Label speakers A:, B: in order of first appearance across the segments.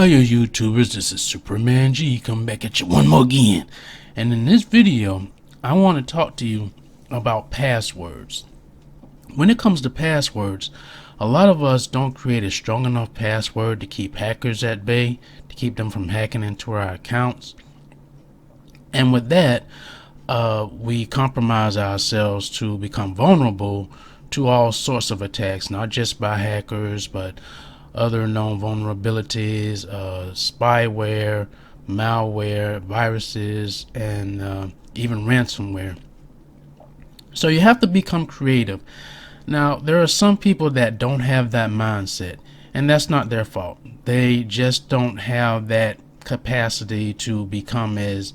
A: Hiya YouTubers, this is Superman G coming back at you one more again. And in this video, I want to talk to you about passwords. When it comes to passwords, a lot of us don't create a strong enough password to keep hackers at bay, to keep them from hacking into our accounts. And with that, we compromise ourselves to become vulnerable to all sorts of attacks, not just by hackers, but other known vulnerabilities, spyware, malware, viruses, and even ransomware. So you have to become creative. Now, there are some people that don't have that mindset, and that's not their fault. They just don't have that capacity to become as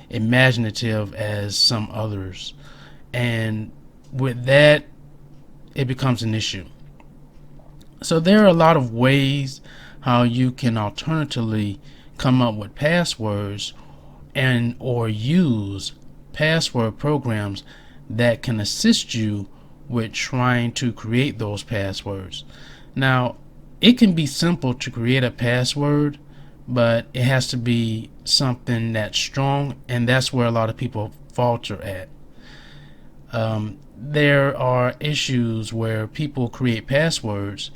A: imaginative as some others. And with that, it becomes an issue. So there are a lot of ways how you can alternatively come up with passwords and or use password programs that can assist you with trying to create those passwords. Now, it can be simple to create a password, but it has to be something that's strong, and that's where a lot of people falter at. There are issues where people create passwords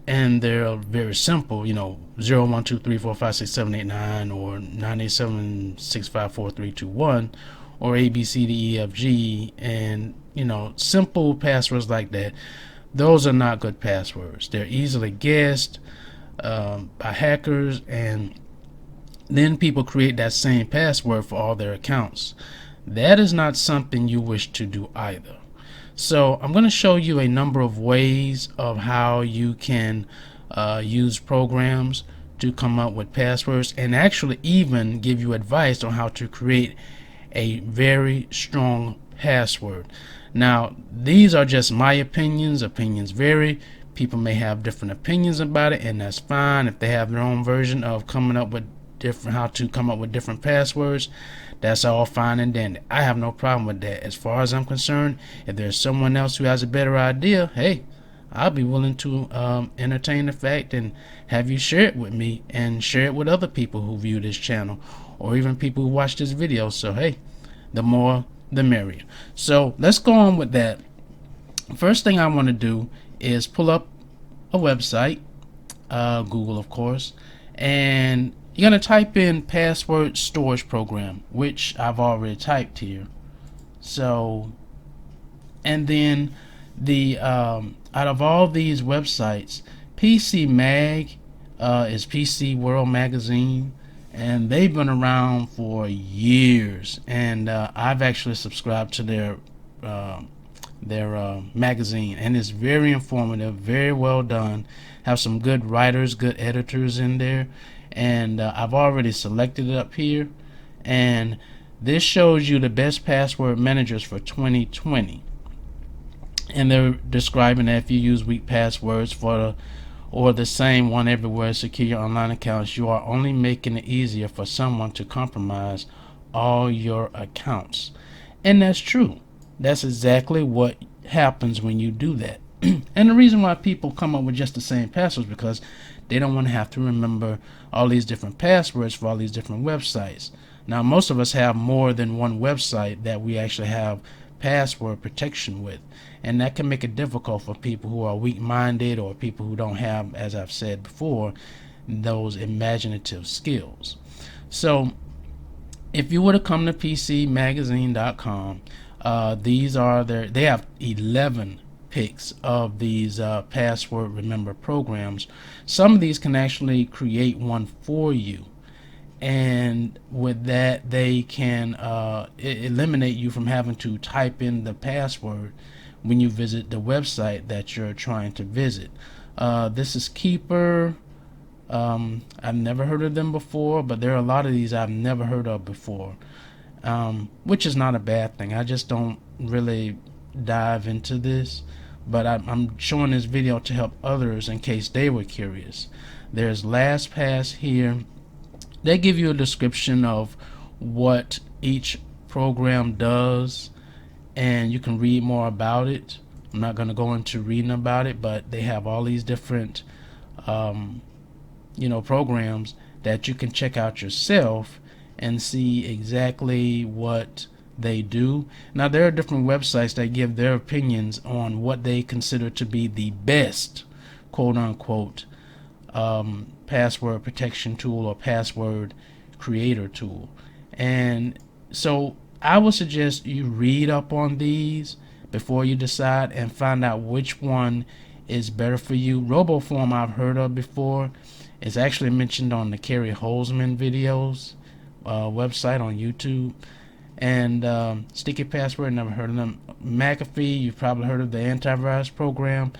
A: and they're very simple, 0, 1, 2, 3, 4, 5, 6, 7, 8, 9, or 9, 8, 7, 6, 5, 4, 3, 2, 1, or A, B, C, D, E, F, G, and simple passwords like that. Those are not good passwords. They're easily guessed by hackers, and then people create that same password for all their accounts. That is not something you wish to do either. So I'm going to show you a number of ways of how you can use programs to come up with passwords, and actually even give you advice on how to create a very strong password. Now, these are just my opinions. Opinions vary. People may have different opinions about it, and that's fine. If they have their own version of coming up with how to come up with different passwords, that's all fine and dandy. I have no problem with that. As far as I'm concerned, if there's someone else who has a better idea, hey, I'll be willing to entertain the fact and have you share it with me and share it with other people who view this channel, or even people who watch this video. So hey, the more the merrier. So let's go on with that. First thing I want to do is pull up a website, Google of course, and you're going to type in password storage program, which I've already typed here. So, and then the out of all these websites, PC Mag is PC World Magazine, and they've been around for years, and I've actually subscribed to their magazine, and it's very informative, very well done, have some good writers, good editors in there. And I've already selected it up here, and this shows you the best password managers for 2020, and they're describing that if you use weak passwords or the same one everywhere to secure your online accounts, you are only making it easier for someone to compromise all your accounts. And that's true. That's exactly what happens when you do that. And the reason why people come up with just the same passwords, because they don't want to have to remember all these different passwords for all these different websites. Now, most of us have more than one website that we actually have password protection with, and that can make it difficult for people who are weak-minded or people who don't have, as I've said before, those imaginative skills. So if you were to come to PCMagazine.com, they have 11 picks of these password remember programs. Some of these can actually create one for you, and with that they can eliminate you from having to type in the password when you visit the website that you're trying to visit. This is Keeper. I've never heard of them before, but there are a lot of these I've never heard of before, which is not a bad thing. I just don't really dive into this, but I'm showing this video to help others in case they were curious. There's Lastpass here. They give you a description of what each program does, and you can read more about it. I'm not going to go into reading about it, but they have all these different programs that you can check out yourself and see exactly what they do. Now, there are different websites that give their opinions on what they consider to be the best, quote unquote, password protection tool or password creator tool. And so I would suggest you read up on these before you decide and find out which one is better for you. Roboform I've heard of before. It's actually mentioned on the Kerry Holzman videos website on YouTube. And Sticky Password, never heard of them. McAfee, you've probably heard of the antivirus program,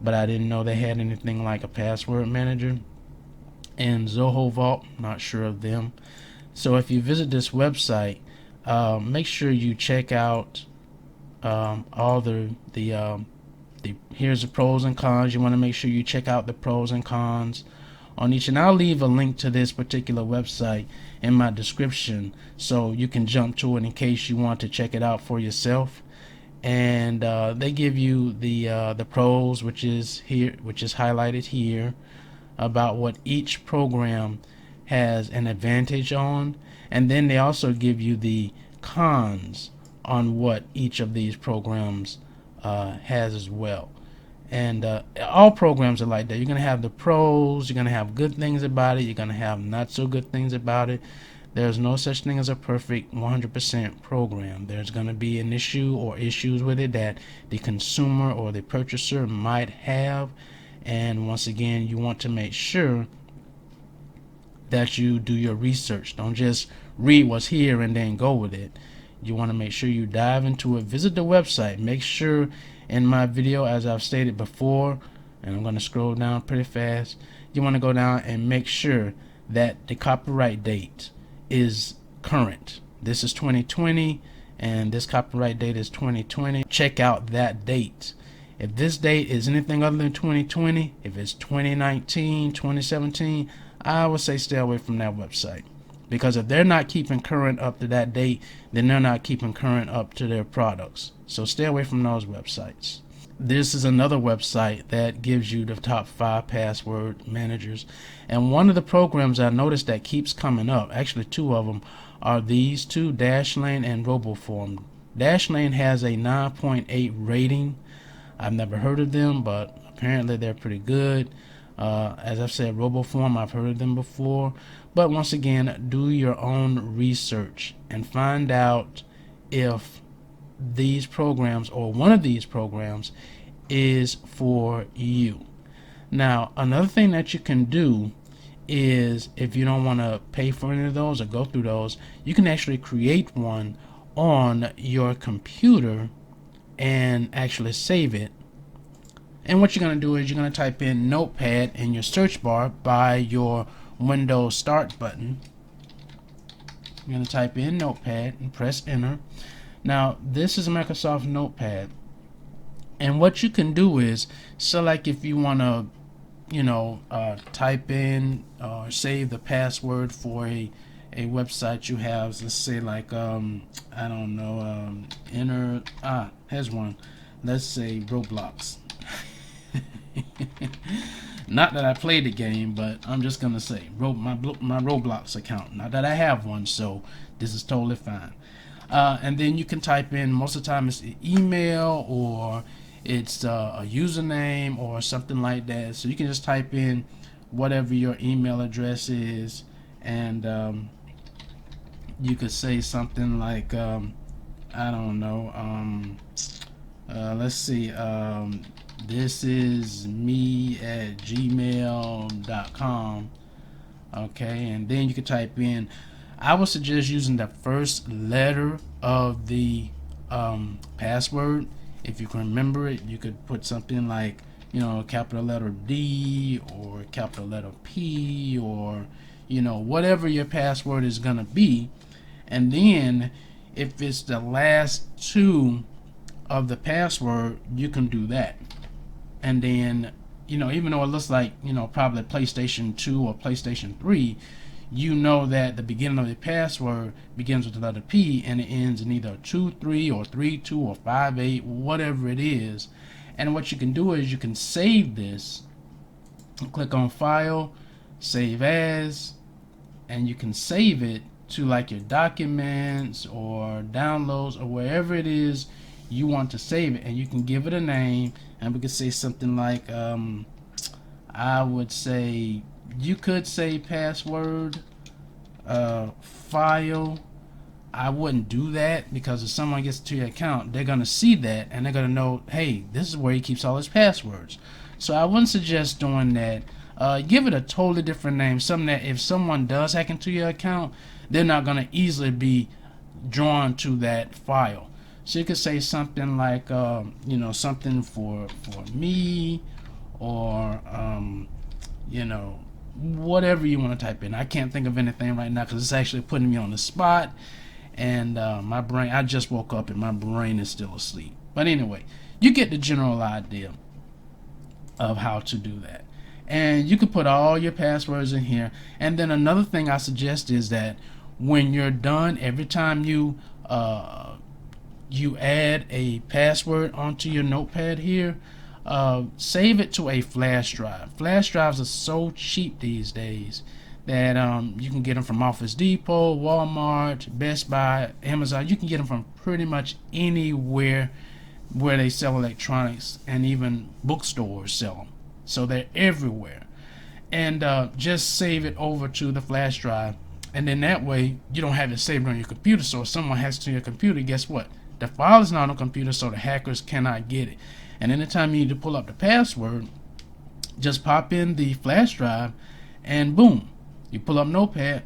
A: but I didn't know they had anything like a password manager. And Zoho Vault, not sure of them. So if you visit this website, make sure you check out all the here's the pros and cons. You want to make sure you check out the pros and cons on each, and I'll leave a link to this particular website in my description so you can jump to it in case you want to check it out for yourself. And they give you the pros, which is highlighted here, about what each program has an advantage on, and then they also give you the cons on what each of these programs has as well. And all programs are like that. You're going to have the pros, you're going to have good things about it, you're going to have not so good things about it. There's no such thing as a perfect 100% program. There's going to be an issue or issues with it that the consumer or the purchaser might have. And once again, you want to make sure that you do your research. Don't just read what's here and then go with it. You want to make sure you dive into it. Visit the website. Make sure in my video, as I've stated before, and I'm going to scroll down pretty fast, you want to go down and make sure that the copyright date is current. This is 2020 and this copyright date is 2020. Check out that date. If this date is anything other than 2020, if it's 2019, 2017, I would say stay away from that website. Because if they're not keeping current up to that date, then they're not keeping current up to their products. So stay away from those websites. This is another website that gives you the top 5 password managers. And one of the programs I noticed that keeps coming up, actually 2 of them, are these 2, Dashlane and Roboform. Dashlane has a 9.8 rating. I've never heard of them, but apparently they're pretty good. As I've said, Roboform, I've heard of them before. But once again, do your own research and find out if these programs or one of these programs is for you. Now, another thing that you can do is, if you don't want to pay for any of those or go through those, you can actually create one on your computer and actually save it. And what you're going to do is you're going to type in Notepad in your search bar by your Windows Start button. You're going to type in Notepad and press enter. Now, this is Microsoft Notepad. And what you can do is select if you want to, type in or save the password for a website you have. Let's say like, I don't know, here's one. Let's say Roblox. Not that I played the game, but I'm just gonna say my Roblox account. Not that I have one, so this is totally fine. And then you can type in, most of the time it's email or it's a username or something like that. So you can just type in whatever your email address is, and you could say something like, I don't know, let's see, this is me at gmail.com. Okay, and then you can type in, I would suggest using the first letter of the password. If you can remember it, you could put something like, capital letter D or capital letter P, or whatever your password is gonna be. And then if it's the last 2 of the password, you can do that. And then, even though it looks like, probably PlayStation 2 or PlayStation 3, that the beginning of the password begins with the letter P and it ends in either 23 or 32 or 58, whatever it is. And what you can do is you can save this, click on File, Save As, and you can save it to like your documents or downloads or wherever it is you want to save it, and you can give it a name, and we could say something like I would say, you could say password file. I wouldn't do that, because if someone gets to your account, they're gonna see that and they're gonna know, hey, this is where he keeps all his passwords. So I wouldn't suggest doing that. Give it a totally different name, something that if someone does hack into your account, they're not gonna easily be drawn to that file. So you could say something like something for me, or whatever you want to type in. I can't think of anything right now because it's actually putting me on the spot, and my brain, I just woke up and my brain is still asleep. But anyway, you get the general idea of how to do that, and you can put all your passwords in here. And then another thing I suggest is that when you're done, every time you add a password onto your notepad here, save it to a flash drive. Flash drives are so cheap these days that you can get them from Office Depot, Walmart, Best Buy, Amazon. You can get them from pretty much anywhere where they sell electronics, and even bookstores sell them. So they're everywhere. And just save it over to the flash drive, and then that way you don't have it saved on your computer. So if someone hacks to your computer, guess what? The file is not on the computer, so the hackers cannot get it. And anytime you need to pull up the password, just pop in the flash drive, and boom, you pull up Notepad.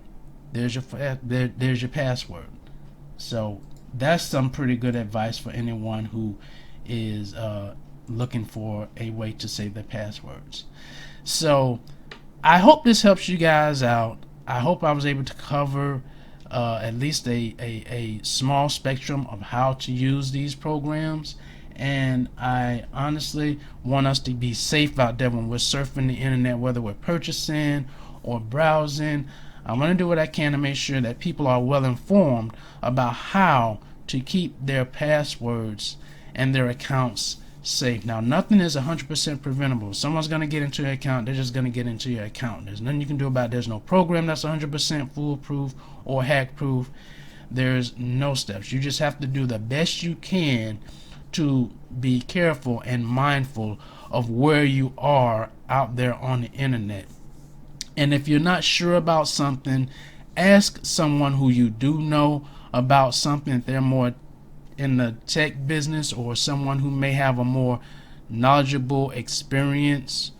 A: There's your password. So that's some pretty good advice for anyone who is looking for a way to save their passwords. So I hope this helps you guys out. I hope I was able to cover at least a small spectrum of how to use these programs. And I honestly want us to be safe out there when we're surfing the internet, whether we're purchasing or browsing. I want to do what I can to make sure that people are well informed about how to keep their passwords and their accounts safe. Now, nothing is 100% preventable. If someone's going to get into your account, they're just going to get into your account. There's nothing you can do about it. There's no program that's 100% foolproof or hack proof. There's no steps. You just have to do the best you can to be careful and mindful of where you are out there on the internet. And if you're not sure about something, ask someone who you do know about something, if they're more in the tech business, or someone who may have a more knowledgeable experience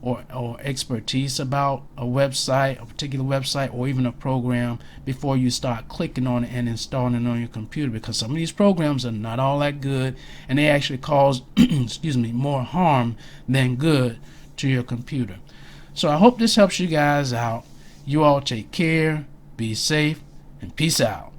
A: or expertise about a website, a particular website, or even a program, before you start clicking on it and installing it on your computer, because some of these programs are not all that good, and they actually cause excuse me, more harm than good to your computer. So I hope this helps you guys out. You all take care, be safe, and peace out.